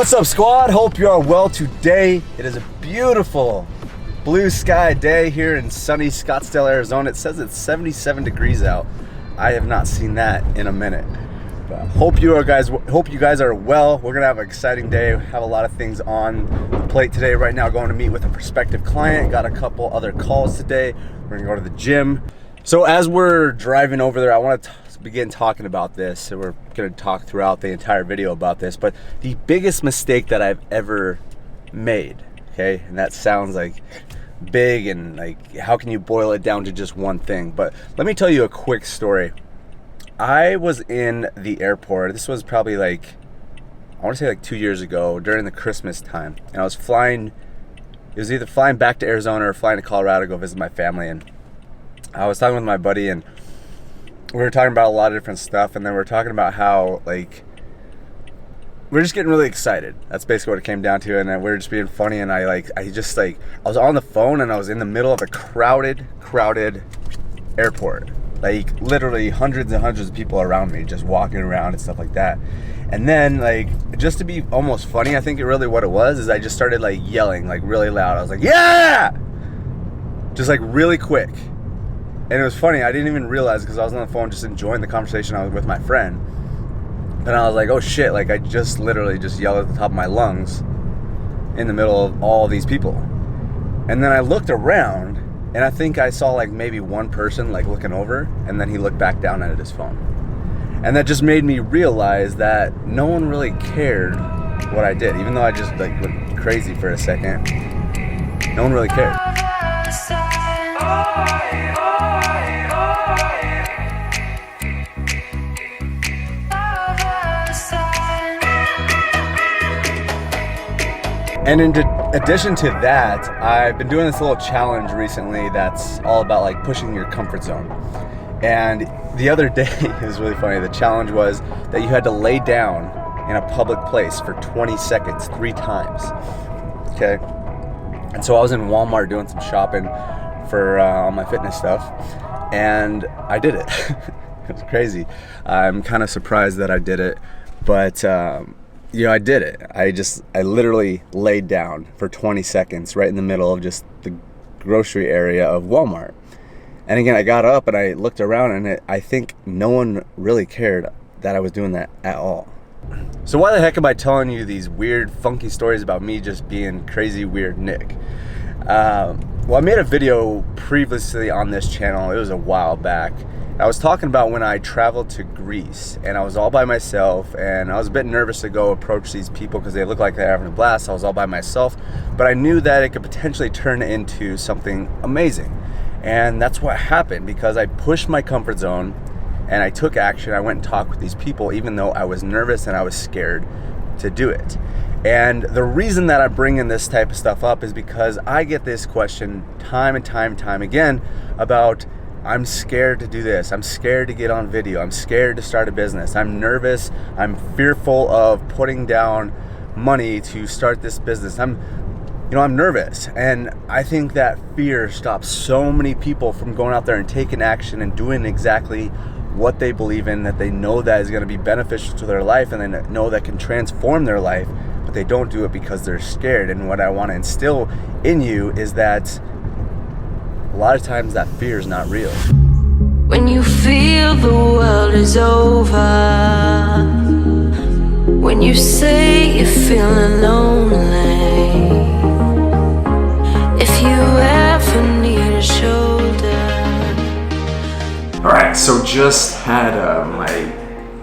What's up, squad? Hope you are well today. It is a beautiful blue sky day here in sunny Scottsdale, Arizona. It says it's 77 degrees out. I have not seen that in a minute. But hope you guys are well. We're gonna have an exciting day. We have a lot of things on the plate today. Right now, going to meet with a prospective client. Got a couple other calls today. We're gonna go to the gym. So as we're driving over there, I want to begin talking about this. So we're going to talk throughout the entire video about this, but the biggest mistake that I've ever made, okay, and that sounds like big and like how can you boil it down to just one thing, but let me tell you a quick story. I was in the airport. This was probably like, I want to say like 2 years ago during the Christmas time, and I was flying, it was either flying back to Arizona or flying to Colorado to go visit my family, and I was talking with my buddy, and we were talking about a lot of different stuff, and then we were talking about how, like, we're just getting really excited. That's basically what it came down to, and then we were just being funny, and I was on the phone, and I was in the middle of a crowded airport. Like, literally hundreds and hundreds of people around me just walking around and stuff like that. And then, like, just to be almost funny, I think what it was is I just started, like, yelling, like, really loud. I was like, yeah! Just, like, really quick. And it was funny, I didn't even realize because I was on the phone just enjoying the conversation I was with my friend. And I was like, oh shit, like I just literally just yelled at the top of my lungs in the middle of all these people. And then I looked around and I think I saw like maybe one person like looking over, and then he looked back down at his phone. And that just made me realize that no one really cared what I did. Even though I just like went crazy for a second, no one really cared. And in addition to that, I've been doing this little challenge recently that's all about like pushing your comfort zone. And the other day, it was really funny, the challenge was that you had to lay down in a public place for 20 seconds 3 times, okay? And so I was in Walmart doing some shopping for all my fitness stuff, and I did it. It was crazy. I'm kind of surprised that I did it, but I did it. I literally laid down for 20 seconds right in the middle of just the grocery area of Walmart. And again, I got up and I looked around, and I think no one really cared that I was doing that at all. So why the heck am I telling you these weird, funky stories about me just being crazy, weird Nick? Well, I made a video previously on this channel. It was a while back. I was talking about when I traveled to Greece, and I was all by myself, and I was a bit nervous to go approach these people because they looked like they're having a blast. I was all by myself, but I knew that it could potentially turn into something amazing. And that's what happened, because I pushed my comfort zone and I took action. I went and talked with these people even though I was nervous and I was scared to do it. And the reason that I'm bringing this type of stuff up is because I get this question time and time again about, I'm scared to do this. I'm scared to get on video. I'm scared to start a business. I'm nervous. I'm fearful of putting down money to start this business. I'm nervous. And I think that fear stops so many people from going out there and taking action and doing exactly what they believe in, that they know that is going to be beneficial to their life, and they know that can transform their life, but they don't do it because they're scared. And what I want to instill in you is that a lot of times that fear is not real. When you feel the world is over, when you say you're feeling lonely, if you ever need a shoulder. Alright, so just had my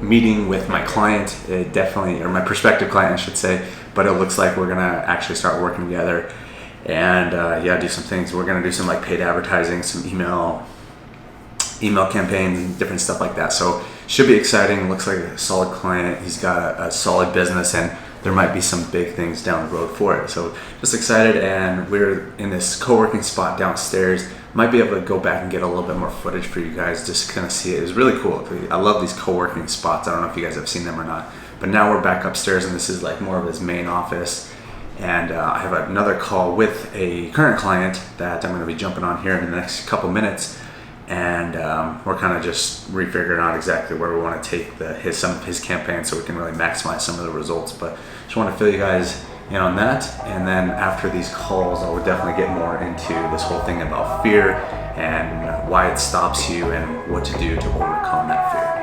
meeting with my client, or my prospective client I should say, but it looks like we're gonna actually start working together. And do some things. We're gonna do some like paid advertising, some email campaigns, and different stuff like that. So should be exciting. Looks like a solid client. He's got a solid business, and there might be some big things down the road for it. So just excited, and we're in this co-working spot downstairs. Might be able to go back and get a little bit more footage for you guys, just kind of see it. It was really cool. I love these co-working spots. I don't know if you guys have seen them or not, but now we're back upstairs, and this is like more of his main office. And I have another call with a current client that I'm going to be jumping on here in the next couple minutes. and we're kind of just refiguring out exactly where we want to take some of his campaign so we can really maximize some of the results. But just want to fill you guys in on that, and then after these calls I would definitely get more into this whole thing about fear and why it stops you and what to do to overcome that fear.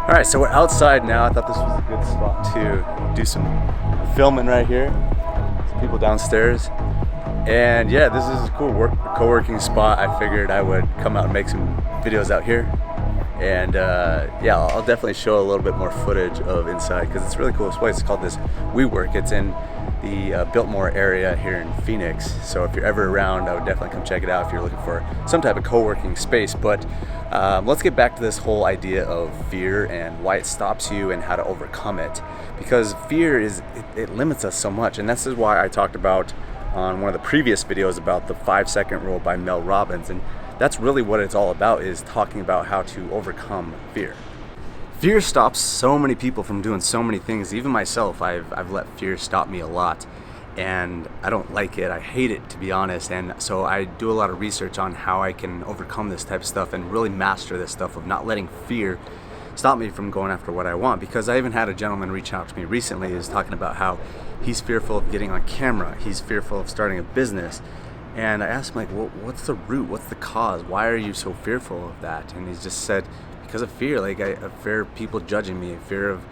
All right, so we're outside now. I thought this was a good spot to do some filming right here. Some people downstairs. And yeah, this is a cool co-working spot. I figured I would come out and make some videos out here. And yeah, I'll definitely show a little bit more footage of inside because it's a really cool place. It's called this WeWork. It's in the Biltmore area here in Phoenix. So if you're ever around, I would definitely come check it out if you're looking for some type of co-working space. But let's get back to this whole idea of fear and why it stops you and how to overcome it. Because fear it limits us so much. And this is why I talked about on one of the previous videos about the 5-second rule by Mel Robbins. And that's really what it's all about, is talking about how to overcome fear. Fear stops so many people from doing so many things. Even myself, I've let fear stop me a lot, and I don't like it. I hate it, to be honest. And so I do a lot of research on how I can overcome this type of stuff and really master this stuff of not letting fear stop me from going after what I want. Because I even had a gentleman reach out to me recently who's talking about how he's fearful of getting on camera. He's fearful of starting a business. And I asked him, like, well, what's the root? What's the cause? Why are you so fearful of that? And he just said, because of fear. Like, I fear of people judging me, fear of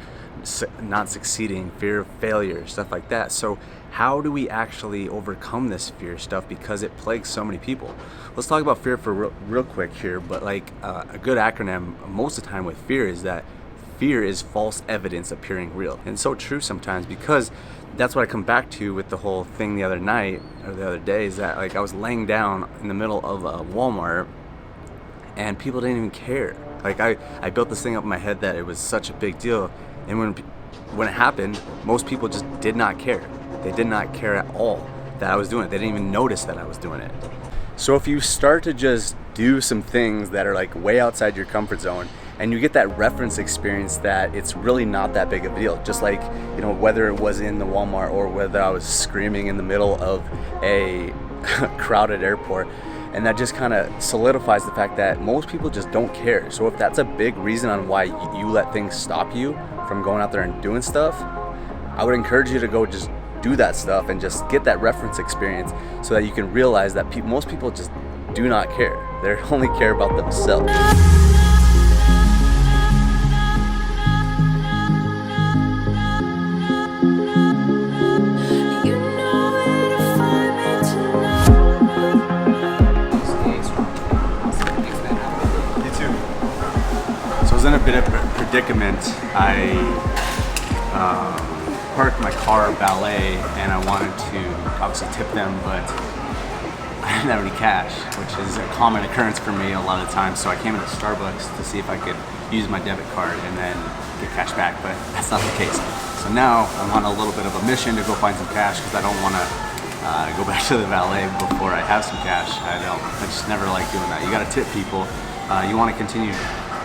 not succeeding, fear of failure, stuff like that. So how do we actually overcome this fear stuff? Because it plagues so many people. Let's talk about fear for real quick here. But like a good acronym most of the time with fear is that fear is false evidence appearing real. And so true sometimes, because that's what I come back to with the whole thing the other night or the other day, is that like I was laying down in the middle of a Walmart and people didn't even care. Like I built this thing up in my head that it was such a big deal, and when it happened, most people just did not care. They did not care at all that I was doing it. They didn't even notice that I was doing it. So if you start to just do some things that are like way outside your comfort zone, and you get that reference experience that it's really not that big of a deal. Just like, you know, whether it was in the Walmart or whether I was screaming in the middle of a crowded airport. And that just kind of solidifies the fact that most people just don't care. So if that's a big reason on why you let things stop you from going out there and doing stuff, I would encourage you to go just do that stuff and just get that reference experience so that you can realize that most people just do not care. They only care about themselves. In a bit of a predicament. I parked my car valet and I wanted to obviously tip them, but I didn't have any cash, which is a common occurrence for me a lot of the times. So I came into Starbucks to see if I could use my debit card and then get cash back, but that's not the case. So now I'm on a little bit of a mission to go find some cash because I don't want to go back to the valet before I have some cash. I just never like doing that. You got to tip people. You want to continue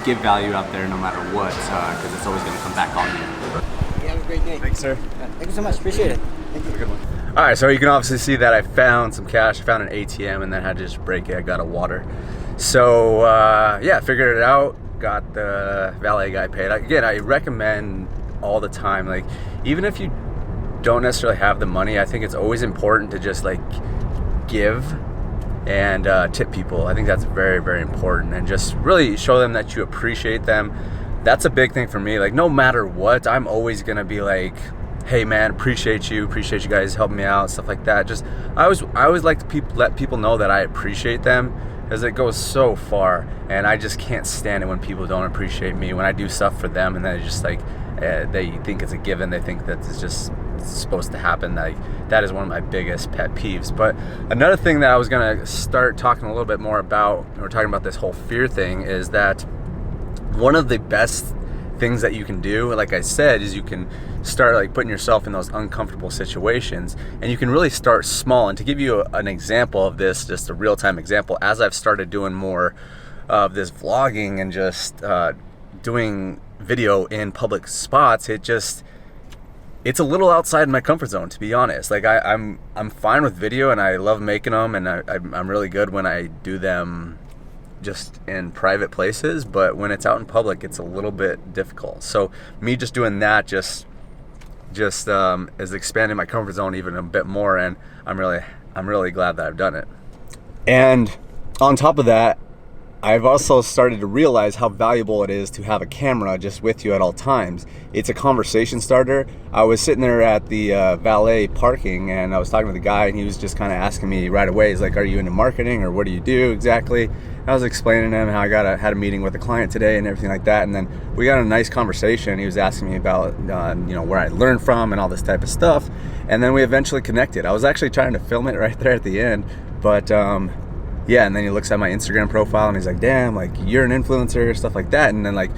give value out there no matter what, because it's always going to come back on you. You have a great day. Thanks, sir. Thank you so much. Appreciate it. Thank you. Have a good one. All right, so you can obviously see that I found some cash. I found an ATM and then had to just break it. I got a water. So yeah, figured it out. Got the valet guy paid. Again, I recommend all the time, like even if you don't necessarily have the money, I think it's always important to just like give and tip people. I think that's very, very important, and just really show them that you appreciate them. That's a big thing for me. Like no matter what, I'm always gonna be like, hey man, appreciate you guys helping me out, stuff like that. Just I always like to let people know that I appreciate them, because it goes so far. And I just can't stand it when people don't appreciate me when I do stuff for them, and then it's just like they think it's a given. They think that it's just supposed to happen. Like that is one of my biggest pet peeves. But another thing that I was gonna start talking a little bit more about, we're talking about this whole fear thing, is that one of the best things that you can do, like I said, is you can start like putting yourself in those uncomfortable situations, and you can really start small. And to give you an example of this, just a real-time example, as I've started doing more of this vlogging and just doing video in public spots, it's a little outside my comfort zone, to be honest. Like I'm fine with video and I love making them, and I'm really good when I do them just in private places, but when it's out in public, it's a little bit difficult. So me just doing that just is expanding my comfort zone even a bit more, and I'm really glad that I've done it. And on top of that, I've also started to realize how valuable it is to have a camera just with you at all times. It's a conversation starter. I was sitting there at the valet parking, and I was talking to the guy, and he was just kind of asking me right away, he's like, are you into marketing, or what do you do exactly? I was explaining to him how I had a meeting with a client today and everything like that, and then we got a nice conversation. He was asking me about where I learned from and all this type of stuff, and then we eventually connected. I was actually trying to film it right there at the end, but yeah, and then he looks at my Instagram profile and he's like, damn, like you're an influencer, stuff like that. And then like,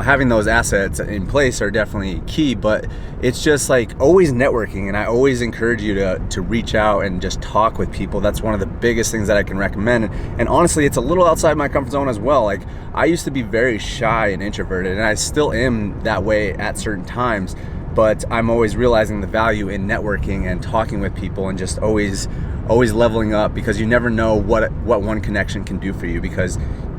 having those assets in place are definitely key, but it's just like always networking. And I always encourage you to reach out and just talk with people. That's one of the biggest things that I can recommend. And honestly, it's a little outside my comfort zone as well. Like I used to be very shy and introverted, and I still am that way at certain times, but I'm always realizing the value in networking and talking with people and just always leveling up, because you never know what one connection can do for you, because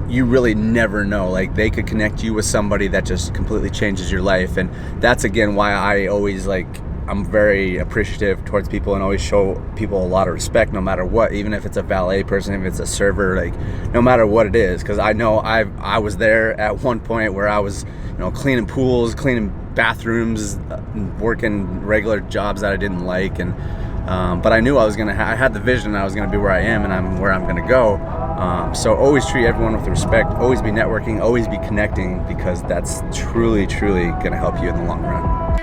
you really never know. Like they could connect you with somebody that just completely changes your life. And that's again why I always I'm very appreciative towards people and always show people a lot of respect, no matter what, even if it's a valet person, if it's a server, like no matter what it is, because I know I was there at one point where I was cleaning pools, cleaning bathrooms, working regular jobs that I didn't like, and but I knew I had the vision, I was gonna be where I am, and I'm where I'm gonna go. So always treat everyone with respect, always be networking, always be connecting, because that's truly gonna help you in the long run.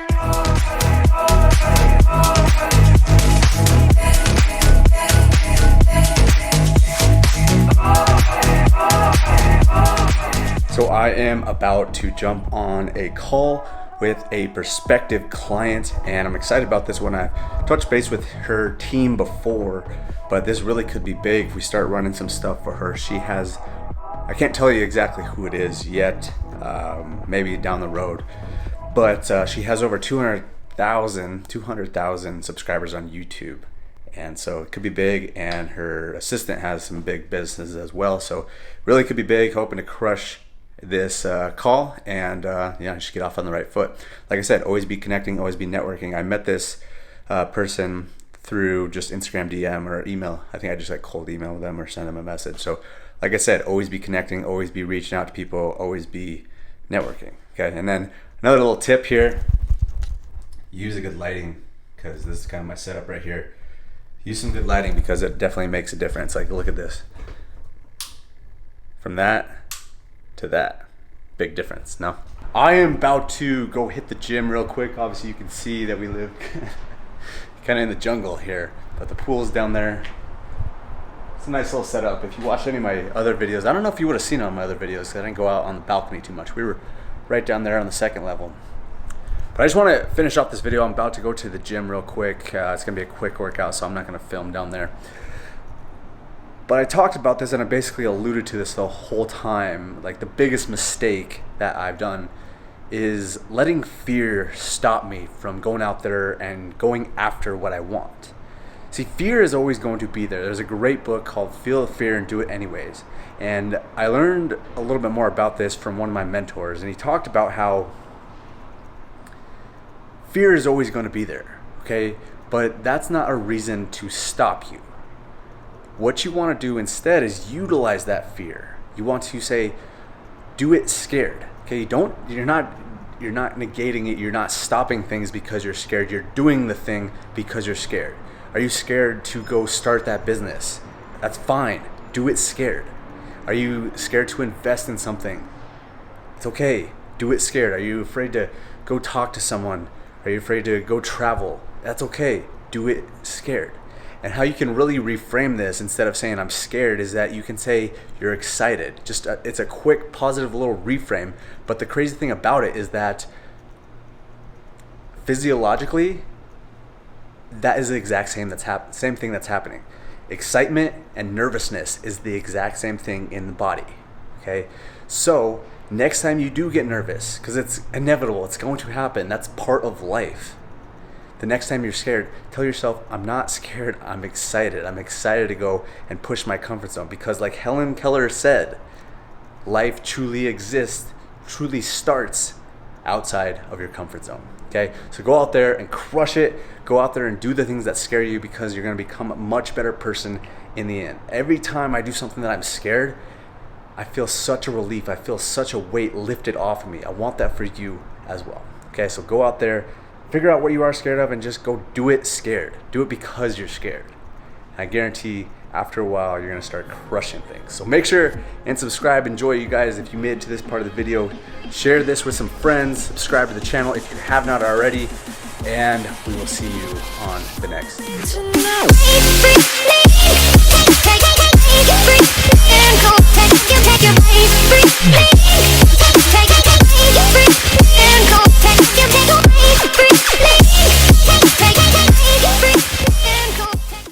So I am about to jump on a call with a prospective client, and I'm excited about this one. I've touched base with her team before, but this really could be big if we start running some stuff for her. She has, I can't tell you exactly who it is yet, maybe down the road, but she has over 200,000 subscribers on YouTube. And so it could be big, and her assistant has some big businesses as well. So really could be big, hoping to crush this call and just get off on the right foot. Like I said, always be connecting, always be networking. I met this person through just Instagram DM or email. I think I just cold email them or send them a message. So like I said, always be connecting, always be reaching out to people, always be networking. Okay, and then another little tip here, use a good lighting, because this is kind of my setup right here. Use some good lighting, because it definitely makes a difference. Like look at this, from that to that, big difference. Now I am about to go hit the gym real quick. Obviously you can see that we live kind of in the jungle here, but the pool's down there. It's a nice little setup. If you watched any of my other videos, I don't know if you would have seen it on my other videos, because I didn't go out on the balcony too much. We were right down there on the second level. But I just want to finish off this video. I'm about to go to the gym real quick. It's going to be a quick workout, so I'm not going to film down there. But I talked about this, and I basically alluded to this the whole time. Like the biggest mistake that I've done is letting fear stop me from going out there and going after what I want. See, fear is always going to be there. There's a great book called Feel the Fear and Do It Anyways. And I learned a little bit more about this from one of my mentors, and he talked about how fear is always going to be there, okay? But that's not a reason to stop you. What you want to do instead is utilize that fear. You want to say, do it scared, okay? You're not negating it. You're not stopping things because you're scared. You're doing the thing because you're scared. Are you scared to go start that business? That's fine. Do it scared. Are you scared to invest in something? It's okay. Do it scared. Are you afraid to go talk to someone? Are you afraid to go travel? That's okay. Do it scared. And how you can really reframe this instead of saying I'm scared is that you can say you're excited. It's a quick positive little reframe. But the crazy thing about it is that physiologically, that is the exact same same thing that's happening. Excitement and nervousness is the exact same thing in the body. okay? So next time you do get nervous, because it's inevitable, it's going to happen, that's part of life. The next time you're scared, tell yourself, I'm not scared, I'm excited. I'm excited to go and push my comfort zone, because like Helen Keller said, life truly exists, truly starts outside of your comfort zone. Okay, so go out there and crush it. Go out there and do the things that scare you, because you're going to become a much better person in the end. Every time I do something that I'm scared, I feel such a relief. I feel such a weight lifted off of me. I want that for you as well. Okay, so go out there, figure out what you are scared of, and just go do it scared. Do it because you're scared. I guarantee after a while, you're gonna start crushing things. So make sure and subscribe. Enjoy, you guys. If you made it to this part of the video, share this with some friends. Subscribe to the channel if you have not already. And we will see you on the next video.